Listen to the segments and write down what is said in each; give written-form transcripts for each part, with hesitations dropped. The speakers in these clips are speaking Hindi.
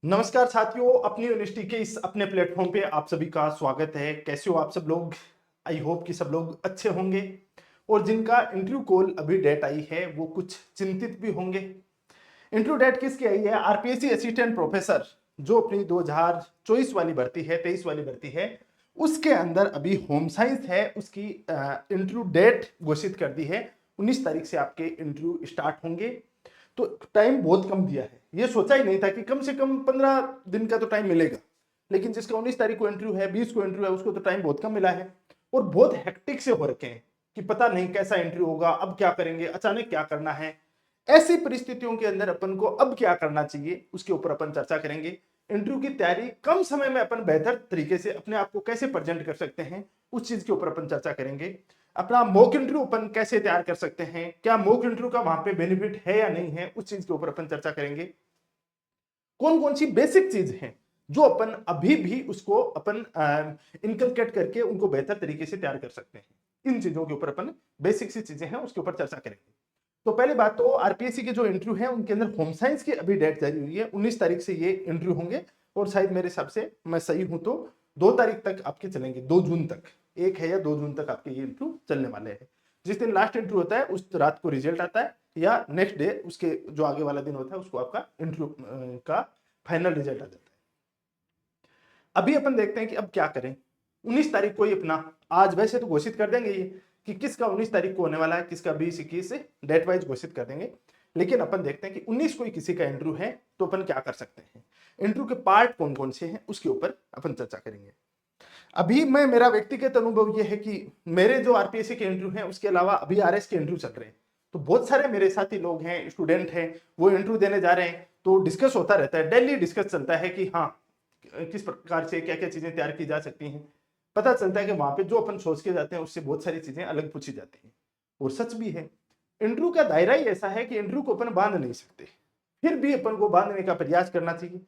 नमस्कार साथियों, अपनी यूनिवर्सिटी के इस अपने प्लेटफॉर्म पे आप सभी का स्वागत है। कैसे हो आप सब लोग? आई होप कि सब लोग अच्छे होंगे और जिनका इंटरव्यू कॉल अभी डेट आई है वो कुछ चिंतित भी होंगे। इंटरव्यू डेट किसकी आई है? आरपीएससी असिस्टेंट प्रोफेसर जो अपनी 2024 वाली भर्ती है, 23 वाली भर्ती है, उसके अंदर अभी होम साइंस है, उसकी इंटरव्यू डेट घोषित कर दी है। 19 तारीख से आपके इंटरव्यू स्टार्ट होंगे। तो टाइम बहुत कम दिया है। ये सोचा ही नहीं था कि कम से कम 15 दिन का तो टाइम मिलेगा, लेकिन जिसका 19 तारीख को इंटरव्यू है, 20 को इंटरव्यू है, उसको तो टाइम बहुत कम मिला है और बहुत हेक्टिक से हो रखे हैं कि पता नहीं कैसा इंटरव्यू होगा, अब क्या करेंगे, अचानक क्या करना है। ऐसी परिस्थितियों के अंदर अपन को अब क्या करना चाहिए उसके ऊपर अपन चर्चा करेंगे। इंटरव्यू की तैयारी कम समय में अपन बेहतर तरीके से अपने आप को कैसे प्रेजेंट कर सकते हैं, उस चीज के ऊपर अपन चर्चा करेंगे। अपना मॉक इंटरव्यू अपन कैसे तैयार कर सकते हैं, क्या मॉक इंटरव्यू का वहां पे बेनिफिट है या नहीं है, उस चीज के ऊपर अपन चर्चा करेंगे। कौन कौन सी बेसिक चीज है जो अपन अभी भी उसको अपन इनकलकेट करके उनको बेहतर तरीके से तैयार कर सकते हैं। इन चीजों के ऊपर अपन बेसिक सी चीजें हैं उसके ऊपर चर्चा करेंगे। तो पहली बात तो आरपीएससी के जो इंटरव्यू है उनके अंदर होम साइंस की अभी डेट जारी हुई है। 19 तारीख से ये इंटरव्यू होंगे और शायद मेरे हिसाब से मैं सही हूं तो 2 तारीख तक आपके चलेंगे, 2 जून तक। 1 है या 2 जून तक आपके ये इंटरव्यू चलने वाले हैं। जिस दिन लास्ट इंटरव्यू होता है उस रात को रिजल्ट आता है या नेक्स्ट डे उसके जो आगे वाला दिन होता है उसको आपका इंटरव्यू का फाइनल रिजल्ट आ जाता है। अभी अपन देखते हैं कि अब क्या करें। 19 तारीख को ही अपना, आज वैसे तो घोषित कर देंगे ये कि किसका 19 तारीख को होने वाला है, किसका 20 21 से डेट वाइज घोषित कर देंगे। लेकिन अपन देखते हैं कि 19 को ही किसी का इंटरव्यू है तो अपन क्या कर सकते हैं। इंटरव्यू के पार्ट कौन कौन से हैं उसके ऊपर अपन चर्चा करेंगे। अभी मैं, मेरा व्यक्तिगत अनुभव ये है कि मेरे जो आरपीएससी के इंटरव्यू हैं उसके अलावा अभी आरएस के इंटरव्यू चल रहे हैं। तो बहुत सारे मेरे साथी लोग हैं, स्टूडेंट हैं, वो इंटरव्यू देने जा रहे हैं। तो डिस्कस होता रहता है, डेली डिस्कस चलता है कि हाँ किस प्रकार से क्या क्या चीजें तैयार की जा सकती हैं। पता चलता है कि वहां पे जो अपन सोच के जाते हैं उससे बहुत सारी चीजें अलग पूछी जाती हैं। और सच भी है, इंटरव्यू का दायरा ही ऐसा है कि इंटरव्यू को अपन बांध नहीं सकते, फिर भी अपन को बांधने का प्रयास करना चाहिए।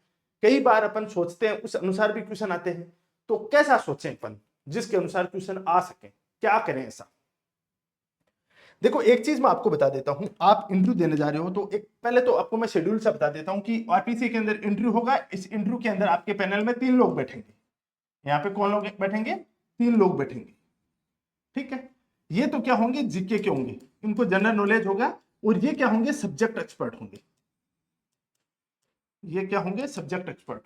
कई बार अपन सोचते हैं उस अनुसार भी क्वेश्चन आते हैं, तो कैसा सोचें अपन जिसके अनुसार क्वेश्चन आ सके, क्या करें ऐसा। देखो एक चीज मैं आपको बता देता हूं, आप इंटरव्यू देने जा रहे हो तो एक पहले तो आपको मैं शेड्यूल से बता देता हूं कि आरपीसी के अंदर इंटरव्यू होगा। इस इंटरव्यू के अंदर आपके पैनल में 3 लोग बैठेंगे। यहाँ पे कौन लोग बैठेंगे? 3 लोग बैठेंगे। ठीक है, ये तो क्या होंगे? जीके के होंगे, इनको जनरल नॉलेज होगा। और ये क्या होंगे? सब्जेक्ट एक्सपर्ट होंगे। ये क्या होंगे? Subject expert.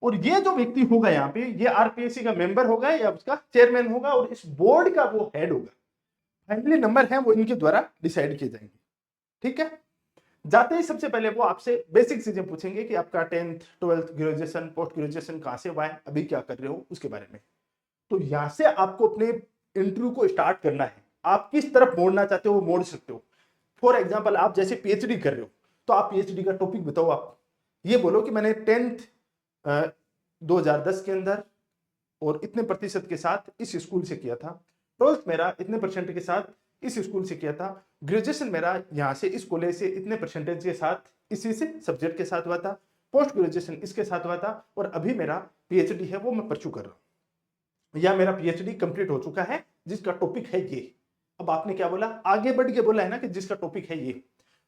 और ये जो व्यक्ति होगा यहाँ पे, ये आरपीएससी का मेंबर होगा या उसका चेयरमैन होगा और इस बोर्ड का वो हेड होगा। फाइनली नंबर है वो इनके द्वारा डिसाइड किए जाएंगे। ठीक है, जाते ही सबसे पहले वो आपसे बेसिक चीजें पूछेंगे कि आपका 10th 12th graduation post graduation कहां से हुआ है, अभी क्या कर रहे हो, उसके बारे में। तो यहां से आपको अपने इंटरव्यू को स्टार्ट करना है। आप किस तरफ मोड़ना चाहते हो वो मोड़ सकते हो। फॉर एग्जाम्पल आप जैसे पीएचडी कर रहे हो तो आप पीएचडी का टॉपिक बताओ। आप ये बोलो कि मैंने 10th 2010 के अंदर और इतने प्रतिशत के साथ इस स्कूल से किया था, 12th मेरा इतने परसेंट के साथ इस स्कूल से किया था, ग्रेजुएशन मेरा यहाँ से इस कॉलेज से इतने परसेंटेज के साथ इसी से सब्जेक्ट के साथ हुआ था, पोस्ट ग्रेजुएशन इसके साथ हुआ था और अभी मेरा पीएचडी है वो मैं परस्यू कर रहा हूँ, या मेरा पीएचडी कंप्लीट हो चुका है जिसका टॉपिक है ये। अब आपने क्या बोला? आगे बढ़ के बोला है ना कि जिसका टॉपिक है ये।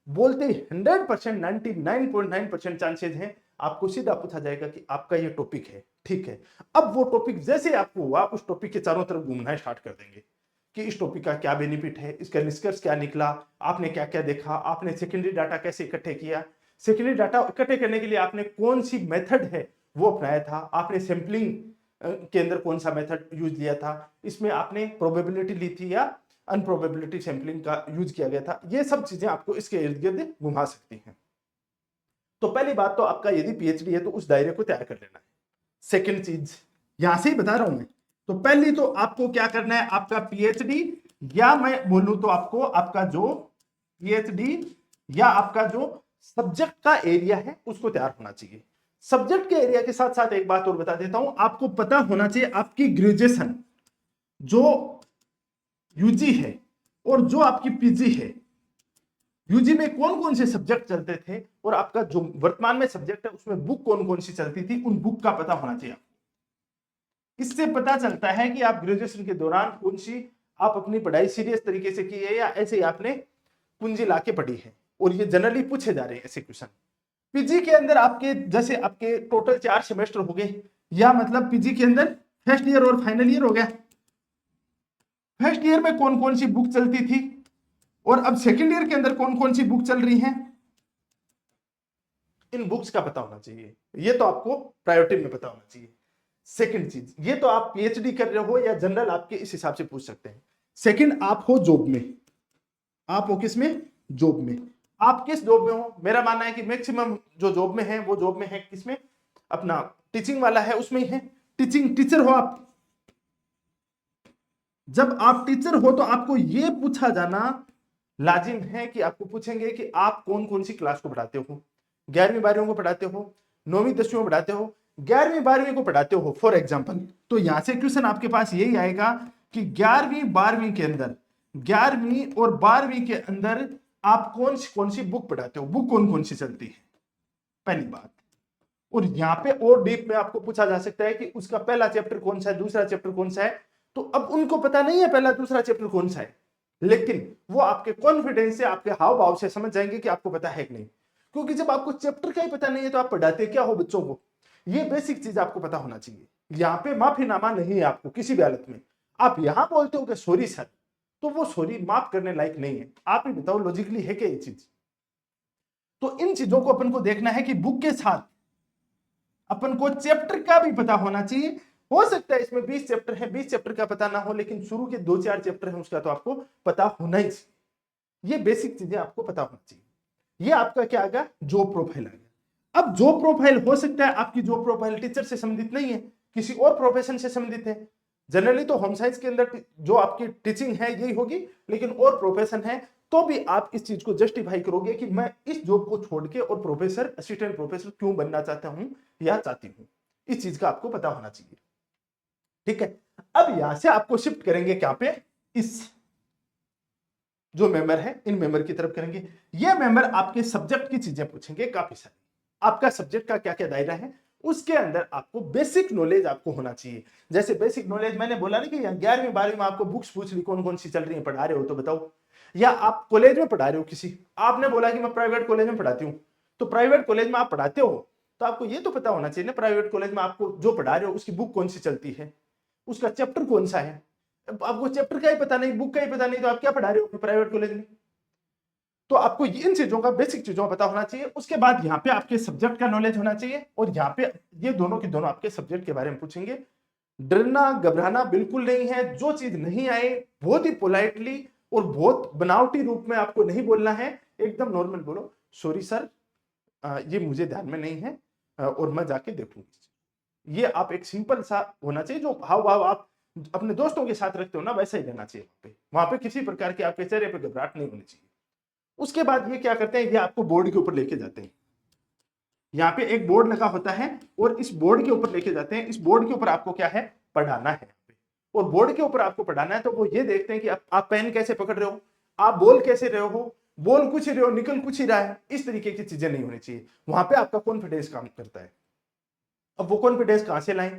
बोलते ही 100% 99.9% चांसेज हैं आपको सीधा पूछा जाएगा कि आपका ये टॉपिक है। ठीक है, अब वो टॉपिक जैसे आपको हुआ उस टॉपिक के चारों तरफ घूमना स्टार्ट कर देंगे कि इस टॉपिक का क्या बेनिफिट है, इसका निष्कर्ष क्या निकला, आपने क्या क्या देखा, आपने सेकेंडरी डाटा कैसे इकट्ठे किया, सेकेंडरी डाटा इकट्ठे करने के लिए आपने कौन सी मेथड है वो अपनाया था, आपने सैंपलिंग के अंदर कौन सा मेथड यूज लिया था, इसमें आपने प्रोबेबिलिटी ली थी या अनप्रोबेबिलिटी सैंपलिंग का यूज किया गया था। ये सब चीजें आपको इसके इर्द गिर्द घुमा सकती हैं। तो पहली बात तो आपका यदि पीएचडी है तो उस दायरे को तैयार कर लेना है। सेकंड चीज यहां से ही बता रहा हूं मैं, तो पहली तो आपको क्या करना है, आपका पीएचडी या मैं बोलूं तो आपको आपका जो पीएचडी या आपका जो सब्जेक्ट का एरिया है उसको तैयार होना चाहिए। सब्जेक्ट के एरिया के साथ साथ एक बात और बता देता हूं, आपको पता होना चाहिए आपकी ग्रेजुएशन जो यूजी है और जो आपकी पीजी है, यूजी में कौन कौन से सब्जेक्ट चलते थे और आपका जो वर्तमान में सब्जेक्ट है उसमें बुक कौन कौन सी चलती थी, उन बुक का पता होना चाहिए। इससे पता चलता है कि आप ग्रेजुएशन के दौरान कौन सी आप अपनी पढ़ाई सीरियस तरीके से की है या ऐसे ही आपने पूंजी लाके पढ़ी है। और ये जनरली पूछे जा रहे हैं ऐसे क्वेश्चन। पीजी के अंदर आपके जैसे आपके टोटल 4 सेमेस्टर हो गए, या मतलब पीजी के अंदर फर्स्ट ईयर और फाइनल ईयर हो गया। फर्स्ट ईयर में कौन कौन सी बुक चलती थी और अब सेकंड ईयर के अंदर कौन कौन सी बुक चल रही हैं, इन बुक्स का पता होना चाहिए। ये तो आपको प्रायोरिटी में पता होना चाहिए। सेकंड चीज, ये तो आप पीएचडी कर रहे हो या जनरल आपके इस हिसाब से पूछ सकते हैं। सेकंड, आप हो जॉब में, आप हो किस में, जॉब में। आप किस जॉब में हो, मेरा मानना है कि मैक्सिमम जो जॉब में है वो जॉब में है किसमें, अपना टीचिंग वाला है उसमें ही है। टीचिंग टीचर हो आप। जब आप टीचर हो तो आपको यह पूछा जाना लाजिम है कि आपको पूछेंगे कि आप कौन कौन सी क्लास को पढ़ाते हो। 11वीं 12वीं को पढ़ाते हो, 9वीं 10वीं को पढ़ाते हो, 11वीं 12वीं को पढ़ाते हो फॉर एग्जाम्पल, तो यहां से क्वेश्चन आपके पास यही आएगा कि 11वीं 12वीं के अंदर, 11वीं और 12वीं के अंदर आप कौन सी बुक पढ़ाते हो, बुक कौन कौन सी चलती है, पहली बात। और यहाँ पे और डीप में आपको पूछा जा सकता है कि उसका पहला चैप्टर कौन सा है, दूसरा चैप्टर कौन सा है। तो अब उनको पता नहीं है पहला दूसरा चैप्टर कौन सा है, लेकिन वो आपके कॉन्फिडेंस से, आपके हाव भाव से समझ जाएंगे कि आपको पता है कि नहीं। क्योंकि जब आपको चैप्टर का ही पता नहीं है तो आप पढ़ाते क्या हो बच्चों को, ये बेसिक चीज आपको पता होना चाहिए। यहाँ पे माफीनामा नहीं है आपको किसी भी हालत में। आप यहां बोलते हो कि सॉरी सर, तो वो सॉरी माफ करने लायक नहीं है। आप ही बताओ लॉजिकली है क्या ये चीज। तो इन चीजों को अपन को देखना है कि बुक के साथ अपन को चैप्टर का भी पता होना चाहिए। हो सकता है इसमें 20 चैप्टर है, 20 चैप्टर का पता ना हो, लेकिन शुरू के 2-4 चैप्टर है उसका तो आपको पता होना ही चाहिए। ये बेसिक चीजें आपको पता होना चाहिए। ये आपका क्या आ गया, जॉब प्रोफाइल आ गया। अब जॉब प्रोफाइल हो सकता है आपकी जॉब प्रोफाइल टीचर से संबंधित नहीं है, किसी और प्रोफेशन से संबंधित है। जनरली तो होम साइंस के अंदर जो आपकी टीचिंग है यही होगी, लेकिन और प्रोफेशन है तो भी आप इस चीज को जस्टिफाई करोगे कि मैं इस जॉब को छोड़ के और प्रोफेसर, असिस्टेंट प्रोफेसर क्यों बनना चाहता हूं या चाहती हूं। इस चीज का आपको पता होना चाहिए। ठीक है, अब यहां से आपको शिफ्ट करेंगे क्या पे, इस जो मेंबर है इन मेंबर की तरफ करेंगे। ये मेंबर आपके सब्जेक्ट की चीजें पूछेंगे काफी सारी। आपका सब्जेक्ट का क्या क्या दायरा है, उसके अंदर आपको बेसिक नॉलेज आपको होना चाहिए। जैसे बेसिक नॉलेज मैंने बोला ना कि 11वीं 12वीं में आपको बुक्स पूछ ली कौन कौन सी चल रही है, पढ़ा रहे हो तो बताओ। या आप कॉलेज में पढ़ा रहे हो किसी, आपने बोला कि मैं प्राइवेट कॉलेज में पढ़ाती हूँ, तो प्राइवेट कॉलेज में आप पढ़ाते हो तो आपको ये तो पता होना चाहिए ना प्राइवेट कॉलेज में आपको जो पढ़ा रहे हो उसकी बुक कौन सी चलती है, उसका चैप्टर कौन सा है। आपको चैप्टर का ही पता नहीं, बुक का ही पता नहीं, तो आप क्या पढ़ा रहे हो प्राइवेट कॉलेज में। तो आपको इन चीजों का, बेसिक चीजों का पता होना चाहिए। उसके बाद यहाँ पे आपके सब्जेक्ट का नॉलेज होना चाहिए, और यहाँ पे ये दोनों के दोनों आपके सब्जेक्ट के बारे में पूछेंगे। डरना घबराना बिल्कुल नहीं है। जो चीज नहीं आए बहुत ही पोलाइटली और बहुत बनावटी रूप में आपको नहीं बोलना है, एकदम नॉर्मल बोलो, सॉरी सर ये मुझे ध्यान में नहीं है और मैं जाके देखूंगी। ये आप एक सिंपल सा होना चाहिए, जो हाव भाव आप अपने दोस्तों के साथ रखते हो ना वैसा ही रहना चाहिए। वहां पे किसी प्रकार के आपके चेहरे पे घबराहट नहीं होनी चाहिए। उसके बाद ये क्या करते हैं, ये आपको बोर्ड के ऊपर लेके जाते हैं। यहाँ पे एक बोर्ड लगा होता है और इस बोर्ड के ऊपर लेके जाते हैं। इस बोर्ड के ऊपर आपको क्या है, पढ़ाना है। और बोर्ड के ऊपर आपको पढ़ाना है तो वो ये देखते हैं कि आप पेन कैसे पकड़ रहे हो, आप बोल कैसे रहे हो, बोल कुछ ही रहे हो निकल कुछ ही रहा है, इस तरीके की चीजें नहीं होनी चाहिए। वहां पे आपका कॉन्फिडेंस काम करता है। अब वो कॉन्फिडेंस कहां से लाएं,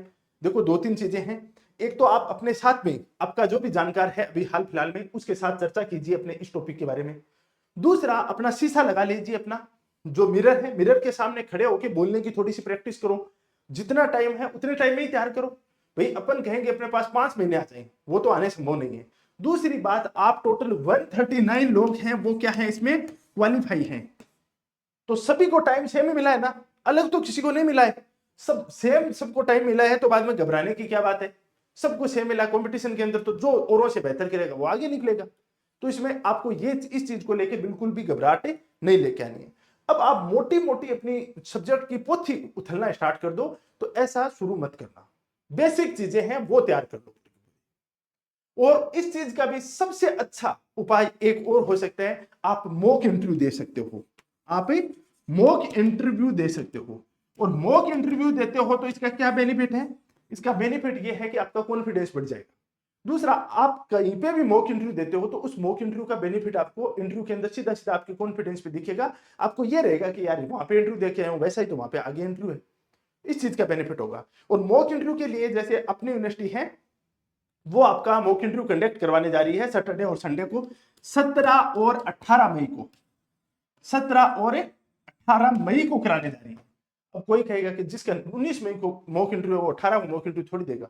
देखो 2-3 चीजें हैं। एक तो आप अपने साथ में आपका जो भी जानकार है अभी हाल फिलहाल में उसके साथ चर्चा कीजिए अपने इस टॉपिक के बारे में। दूसरा, अपना शीशा लगा लीजिए, अपना जो मिरर है, मिरर के सामने खड़े होकर बोलने की थोड़ी सी प्रैक्टिस करो। जितना टाइम है उतने टाइम में ही तैयार करो। भाई अपन कहेंगे अपने पास 5 महीने आ जाएंगे, वो तो आने संभव नहीं है। दूसरी बात, आप टोटल 139 लोग हैं, वो क्या है इसमें क्वालिफाई हैं, तो सभी को टाइम सेम ही मिला है ना, अलग तो किसी को नहीं मिला है, सब सेम, सबको टाइम मिला है, तो बाद में घबराने की क्या बात है। सबको सेम मिला कंपटीशन के अंदर, तो जो औरों से बेहतर करेगा वो आगे निकलेगा। तो इसमें आपको ये इस चीज को लेके बिल्कुल भी घबराहट नहीं लेके आनी है। अब आप मोटी मोटी अपनी सब्जेक्ट की पोथी उथलना स्टार्ट कर दो, तो ऐसा शुरू मत करना। बेसिक चीजें हैं वो तैयार कर लो। और इस चीज का भी सबसे अच्छा उपाय एक और हो सकता है, आप मॉक इंटरव्यू दे सकते हो। आप मॉक इंटरव्यू दे सकते हो, और मॉक इंटरव्यू देते हो तो इसका क्या बेनिफिट है, इसका बेनिफिट यह है कि आपका कॉन्फिडेंस बढ़ जाएगा। दूसरा, आप कहीं पे भी मॉक इंटरव्यू देते हो तो उस मॉक इंटरव्यू का बेनिफिट आपको इंटरव्यू के अंदर सीधा सीधा आपके कॉन्फिडेंस पे दिखेगा। आपको यह रहेगा कि यार वहां पे इंटरव्यू देके आया हूं, वैसा ही तो वहां पे आगे इंटरव्यू है। इस चीज का बेनिफिट होगा। और मॉक इंटरव्यू के लिए जैसे अपनी यूनिवर्सिटी है, वो आपका मॉक इंटरव्यू कंडक्ट करवाने जा रही है सैटरडे और संडे को, 17 और 18 मई को। 17 और 18 मई को कराने जा रही है। अब कोई कहेगा कि जिसका 19 मई को मॉक इंटरव्यू वो 18 को मॉक इंटरव्यू थोड़ी देगा।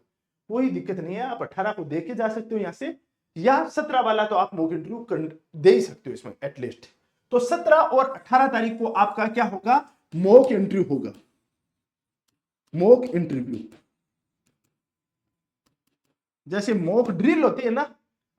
कोई दिक्कत नहीं है, आप 18 को दे के जा सकते हो यहाँ से, या 17 वाला तो आप मॉक इंटरव्यू दे ही सकते हो इसमें एटलीस्ट। तो 17 और 18 तारीख को आपका क्या होगा, मॉक इंटरव्यू होगा। मॉक इंटरव्यू जैसे मॉक ड्रिल होती है ना,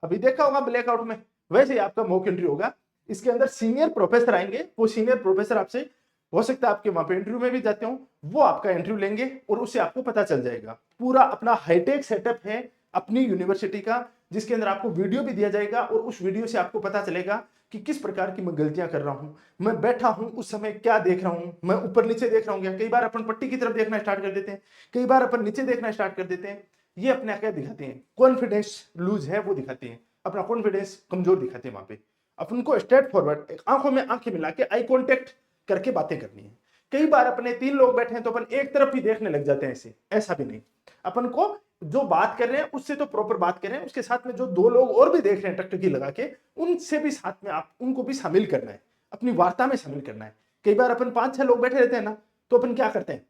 अभी देखा होगा ब्लैकआउट में, वैसे ही आपका मॉक इंटरव्यू होगा। इसके अंदर सीनियर प्रोफेसर आएंगे, वो सीनियर प्रोफेसर आपसे, हो सकता है आपके वहां पे इंटरव्यू में भी जाते हो, वो आपका इंटरव्यू लेंगे और उससे आपको पता चल जाएगा। पूरा अपना हाईटेक सेटअप है अपनी यूनिवर्सिटी का, जिसके अंदर आपको वीडियो भी दिया जाएगा और उस वीडियो से आपको पता चलेगा कि किस प्रकार की मैं गलतियां कर रहा हूं, मैं बैठा हूं उस समय क्या देख रहा हूं, मैं ऊपर नीचे देख रहा हूं क्या। कई बार अपन पट्टी की तरफ देखना स्टार्ट कर देते हैं, कई बार अपन नीचे देखना स्टार्ट कर देते हैं। ये अपने क्या दिखाते हैं, कॉन्फिडेंस लूज है वो दिखाते हैं, अपना कॉन्फिडेंस कमजोर दिखाते हैं। वहां पे अपन को स्ट्रेट फॉरवर्ड आंखों में आंखें मिला के आई कॉन्टेक्ट करके बातें करनी है। कई बार अपने 3 लोग बैठे हैं तो अपन एक तरफ ही देखने लग जाते हैं, ऐसा भी नहीं। अपन को जो बात कर रहे हैं उससे तो प्रॉपर बात कर रहे हैं, उसके साथ में जो 2 लोग और भी देख रहे हैं टकटकी लगा के, उनसे भी साथ में आप उनको भी शामिल करना है, अपनी वार्ता में शामिल करना है। कई बार अपन 5-6 लोग बैठे रहते हैं ना, तो अपन क्या करते हैं,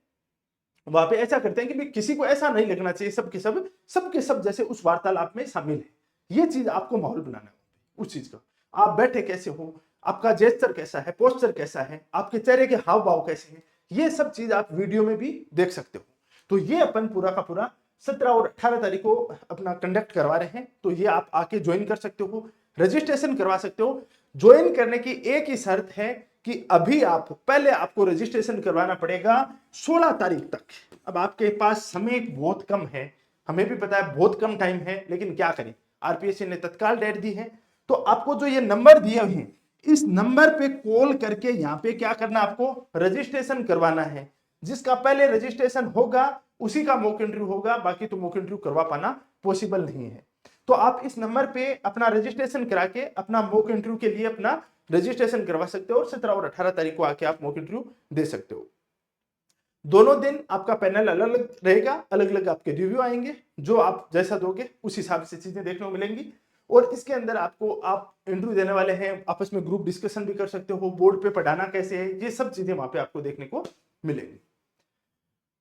वहां पे ऐसा करते हैं कि किसी को ऐसा नहीं लगना चाहिए सबके सब जैसे उस वार्तालाप में शामिल है। ये चीज आपको माहौल बनाना है उस चीज का। आप बैठे कैसे हो, आपका जेस्चर कैसा है, पोस्चर कैसा है, आपके चेहरे के हाव भाव कैसे हैं, ये सब चीज आप वीडियो में भी देख सकते हो। तो ये अपन पूरा का पूरा 17 और 18 तारीख को अपना कंडक्ट करवा रहे हैं। तो ये आप आके ज्वाइन कर सकते हो, रजिस्ट्रेशन करवा सकते हो। ज्वाइन करने की एक ही शर्त है कि अभी आप पहले आपको रजिस्ट्रेशन करवाना पड़ेगा 16 तारीख तक। अब आपके पास समय बहुत कम है, हमें भी पता है बहुत कम टाइम है, लेकिन क्या करें, आरपीएससी ने तत्काल डेट दी है। तो आपको जो ये नंबर दिए हुए हैं, इस नंबर पे कॉल करके यहाँ पे क्या करना, आपको रजिस्ट्रेशन करवाना है। जिसका पहले रजिस्ट्रेशन होगा उसी का मॉक इंटरव्यू होगा, बाकी तो मॉक इंटरव्यू करवा पाना पॉसिबल नहीं है। तो आप इस नंबर पे अपना रजिस्ट्रेशन करा के अपना मॉक इंटरव्यू के लिए अपना रजिस्ट्रेशन करवा सकते हो और 17 और 18 तारीख को आके आप मॉक इंटरव्यू दे सकते हो। दोनों दिन आपका पैनल अलग अलग रहेगा, अलग अलग आपके रिव्यू आएंगे, जो आप जैसा दोगे उस हिसाब से चीजें देखने को मिलेंगी। और इसके अंदर आपको, आप इंटरव्यू देने वाले हैं, आपस में ग्रुप डिस्कशन भी कर सकते हो, बोर्ड पे पढ़ाना कैसे है, ये सब चीजें वहां पे आपको देखने को मिलेंगी।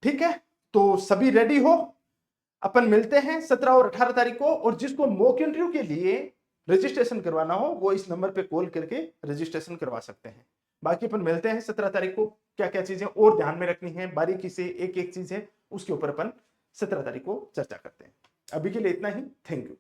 ठीक है, तो सभी रेडी हो, अपन मिलते हैं 17 और 18 तारीख को। और जिसको मॉक इंटरव्यू के लिए रजिस्ट्रेशन करवाना हो वो इस नंबर पे कॉल करके रजिस्ट्रेशन करवा सकते हैं। बाकी अपन मिलते हैं 17 तारीख को। क्या क्या चीजें और ध्यान में रखनी है, बारीकी से एक एक चीज है उसके ऊपर अपन 17 तारीख को चर्चा करते हैं। अभी के लिए इतना ही, थैंक यू।